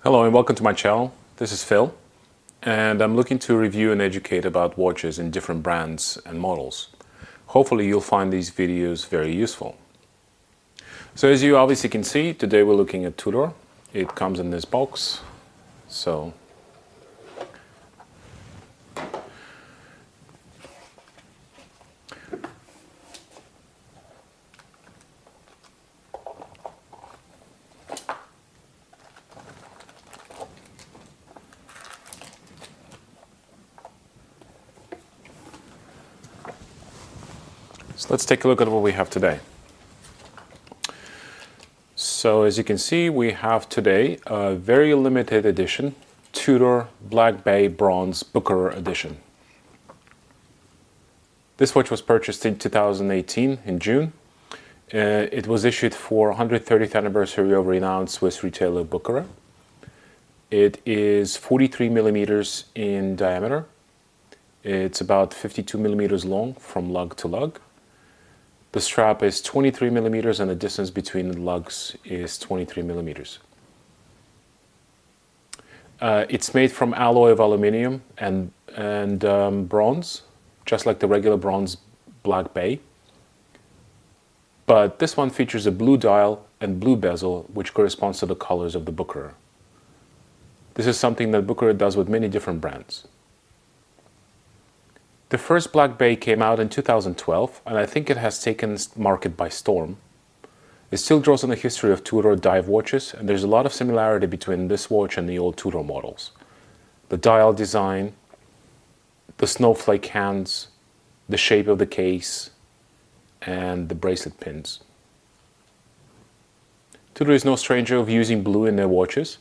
Hello and welcome to my channel. This is Phil and I'm looking to review and educate about watches in different brands and models. Hopefully you'll find these videos very useful. So as you obviously can see, today we're looking at Tudor. It comes in this box. So let's take a look at what we have today. So as you can see, we have today a very limited edition Tudor Black Bay Bronze Bucherer edition. This watch was purchased in 2018 in June. It was issued for 130th anniversary of renowned Swiss retailer Bucherer. It is 43 millimeters in diameter. It's about 52 millimeters long from lug to lug. The strap is 23 millimeters and the distance between the lugs is 23 millimeters. It's made from alloy of aluminium and bronze, just like the regular bronze Black Bay. But this one features a blue dial and blue bezel, which corresponds to the colors of the Bucherer. This is something that Bucherer does with many different brands. The first Black Bay came out in 2012, and I think it has taken the market by storm. It still draws on the history of Tudor dive watches, and there's a lot of similarity between this watch and the old Tudor models. The dial design, the snowflake hands, the shape of the case, and the bracelet pins. Tudor is no stranger of using blue in their watches.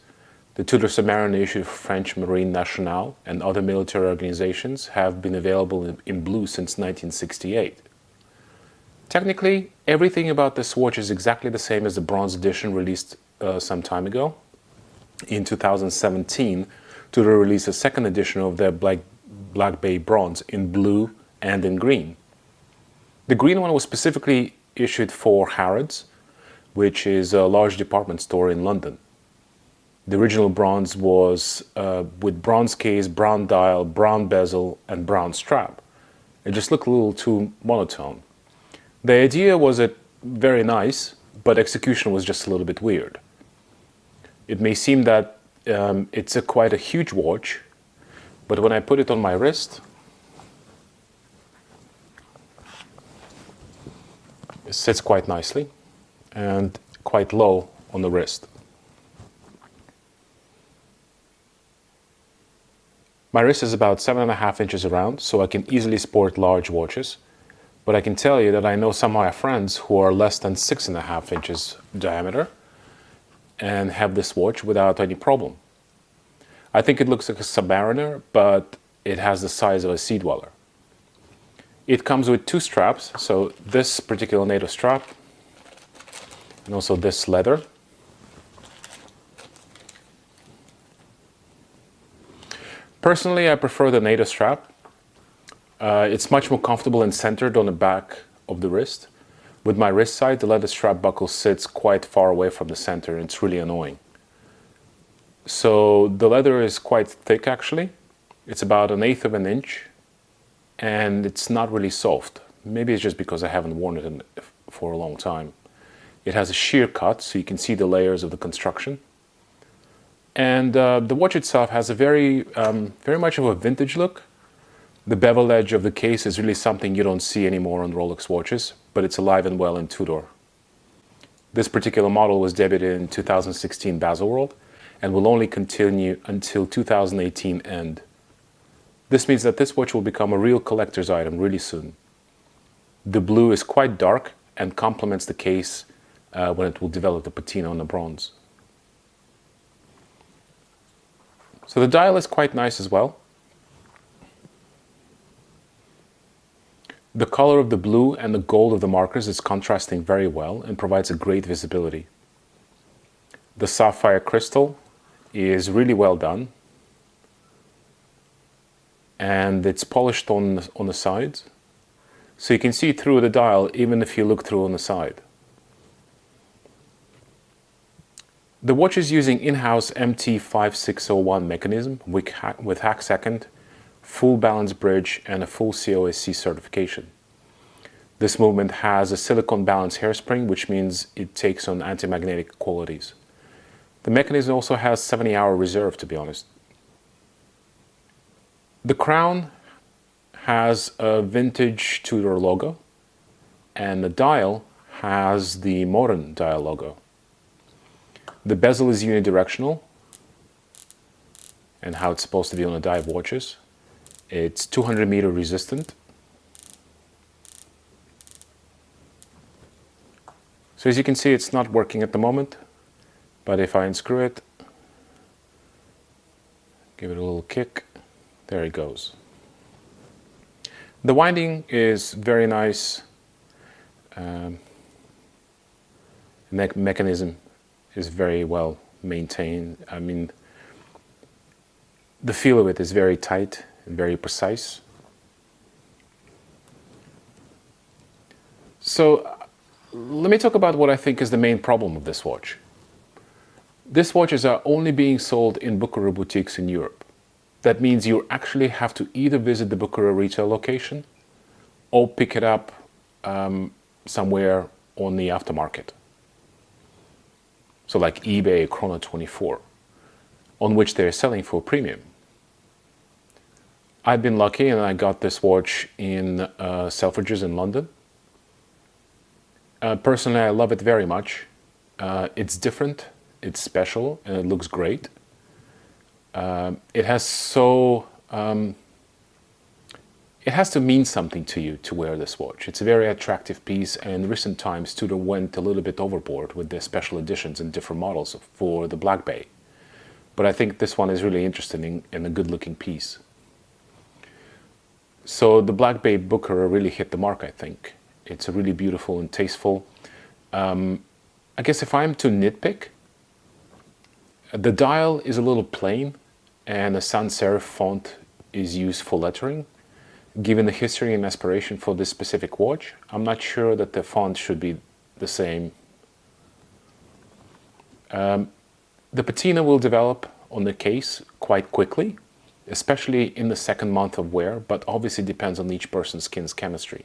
The Tudor Submariner issued for French Marine Nationale and other military organizations have been available in blue since 1968. Technically, everything about this watch is exactly the same as the bronze edition released some time ago. In 2017, Tudor released a second edition of their Black Bay Bronze in blue and in green. The green one was specifically issued for Harrods, which is a large department store in London. The original bronze was with bronze case, brown dial, brown bezel, and brown strap. It just looked a little too monotone. The idea was very nice, but execution was just a little bit weird. It may seem that it's quite a huge watch, but when I put it on my wrist, it sits quite nicely and quite low on the wrist. My wrist is about 7.5 inches around, so I can easily sport large watches. But I can tell you that I know some of my friends who are less than 6.5 inches diameter and have this watch without any problem. I think it looks like a Submariner, but it has the size of a Sea Dweller. It comes with two straps, so this particular NATO strap and also this leather. Personally, I prefer the NATO strap. It's much more comfortable and centered on the back of the wrist. With my wrist side, the leather strap buckle sits quite far away from the center and it's really annoying. So the leather is quite thick actually. It's about 1/8 of an inch and it's not really soft. Maybe it's just because I haven't worn it for a long time. It has a sheer cut so you can see the layers of the construction. And the watch itself has a very much of a vintage look. The bevel edge of the case is really something you don't see anymore on Rolex watches, but it's alive and well in Tudor. This particular model was debuted in 2016 Baselworld and will only continue until 2018 end. This means that this watch will become a real collector's item really soon. The blue is quite dark and complements the case when it will develop the patina on the bronze. So the dial is quite nice as well. The color of the blue and the gold of the markers is contrasting very well and provides a great visibility. The sapphire crystal is really well done. And it's polished on the sides. So you can see through the dial even if you look through on the side. The watch is using in-house MT5601 mechanism with hack second, full balance bridge, and a full COSC certification. This movement has a silicone balance hairspring, which means it takes on anti-magnetic qualities. The mechanism also has 70-hour reserve, to be honest. The crown has a vintage Tudor logo, and the dial has the modern dial logo. The bezel is unidirectional, and how it's supposed to be on a dive watches. It's 200 meter resistant. So as you can see, it's not working at the moment, but if I unscrew it, give it a little kick, there it goes. The winding is very nice. Mechanism is very well maintained. I mean, the feel of it is very tight and very precise. So let me talk about what I think is the main problem of this watch. These watches are only being sold in Bucherer boutiques in Europe. That means you actually have to either visit the Bucherer retail location or pick it up somewhere on the aftermarket. So like eBay, Chrono24, on which they're selling for a premium. I've been lucky and I got this watch in Selfridges in London. Personally, I love it very much. It's different, it's special, and it looks great. It has to mean something to you to wear this watch. It's a very attractive piece, and in recent times Tudor went a little bit overboard with their special editions and different models for the Black Bay. But I think this one is really interesting and a good looking piece. So the Black Bay Bucherer really hit the mark, I think. It's a really beautiful and tasteful. I guess if I'm to nitpick, the dial is a little plain and a sans serif font is used for lettering. Given the history and aspiration for this specific watch, I'm not sure that the font should be the same. The patina will develop on the case quite quickly, especially in the second month of wear, but obviously depends on each person's skin's chemistry.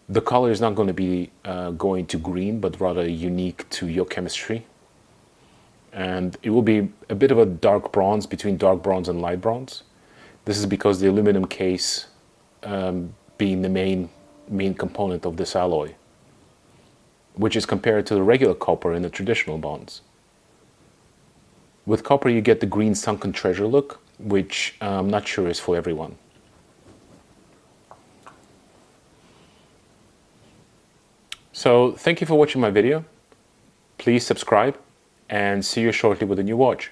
The color is not going to be going to green, but rather unique to your chemistry. And it will be a bit of a dark bronze, between dark bronze and light bronze. This is because the aluminum case being the main component of this alloy, which is compared to the regular copper in the traditional bonds. With copper you get the green sunken treasure look, which I'm not sure is for everyone. So thank you for watching my video. Please subscribe and see you shortly with a new watch.